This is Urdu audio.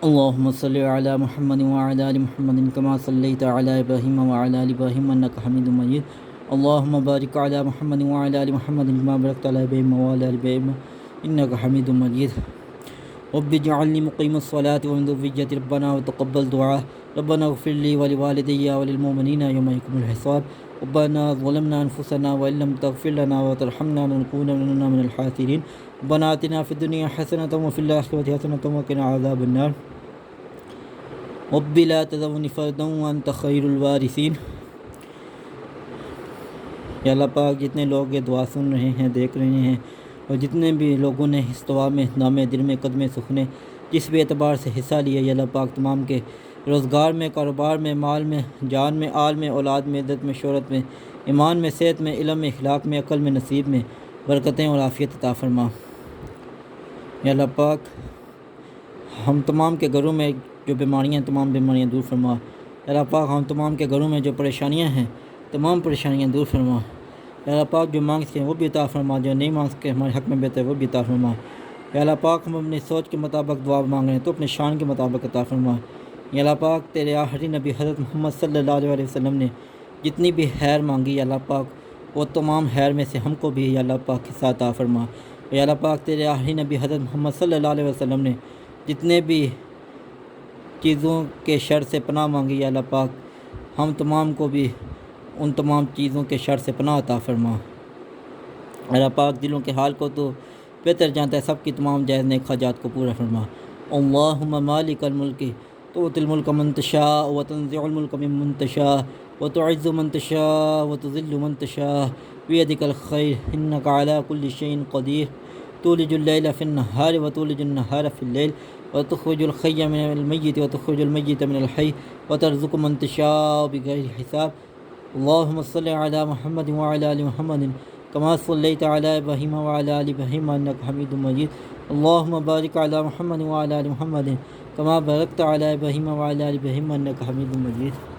اللهم صل على محمد وعلى آل محمد كما صليت على إبراهيم وعلى آل إبراهيم إنك حميد مجيد. اللهم بارك على محمد وعلى آل محمد كما باركت على إبراهيم وعلى آل إبراهيم إنك حميد مجيد. رب اجعلني مقيم الصلاة ومن ذريتي ربنا وتقبل دعاء. ربنا اغفر لي ولوالدي وللمؤمنين يوم يقوم الحساب. ربنا ظلمنا أنفسنا وإن لم تغفر لنا وترحمنا لنكونن من الخاسرين. ربنا آتنا في الدنيا حسنة وفي الآخرة حسنة وقنا عذاب النار. رب لا تذرني فردا وأنت خير الوارثين. یا اللہ پاک جتنے لوگ یہ دعا سن رہے ہیں، دیکھ رہے ہیں، اور جتنے بھی لوگوں نے اس دعا میں نامے دل میں قدم سکھنے جس بھی اعتبار سے حصہ لیا، یا اللہ پاک تمام کے روزگار میں، کاروبار میں، مال میں، جان میں، آل میں، اولاد میں، عزت میں، شہرت میں، ایمان میں، صحت میں، علم میں، اخلاق میں، عقل میں، نصیب میں برکتیں اور عافیت عطا فرما. یا اللہ پاک ہم تمام کے گھروں میں جو بیماریاں، تمام بیماریاں دور فرما. یا اللہ پاک ہم تمام کے گھروں میں جو پریشانیاں ہیں، تمام پریشانیاں دور فرما. یا اللہ پاک جو مانگ سکیں وہ بھی عطا فرما، جو نہیں مانگ سکے ہمارے حق میں بہتر وہ بھی عطا فرما. یا اللہ پاک ہم اپنی سوچ کے مطابق دعا مانگ رہے ہیں تو اپنے شان کے مطابق عطا فرما. یا اللہ پاک تیرے آخری نبی حضرت محمد صلی اللہ علیہ وسلم نے جتنی بھی خیر مانگی، یا اللہ پاک وہ تمام خیر میں سے ہم کو بھی یا اللہ پاک حصہ عطا فرما. یا اللہ پاک تیرے آخری نبی حضرت محمد صلی اللہ علیہ وسلم نے جتنے بھی چیزوں کے شر سے پناہ مانگی، یا اللہ پاک ہم تمام کو بھی ان تمام چیزوں کے شر سے پناہ عطا فرما. اللہ پاک دلوں کے حال کو تو بہتر جانتا ہے، سب کی تمام جائز نیک حاجات کو پورا فرما. اللہم مالک الملک تؤتی الملک من تشاء وتنزع الملک ممن تشاء وتعز من تشاء وتذل من تشاء بیدک الخیر انک علی کل شیء قدیر. تولج اللیل فی النہار وتولج النہار فی اللیل وتخرج الحی من المیت وتخرج المیت من الحی وترزق من تشاء بغیر حساب. اللہم صل علی محمد وعلی آل محمد كما صليت على إبراهيم وعلى آل إبراهيم إنك حميد مجيد. اللهم بارك على محمد وعلى آل محمد كما باركت على إبراهيم وعلى آل إبراهيم إنك حميد مجيد.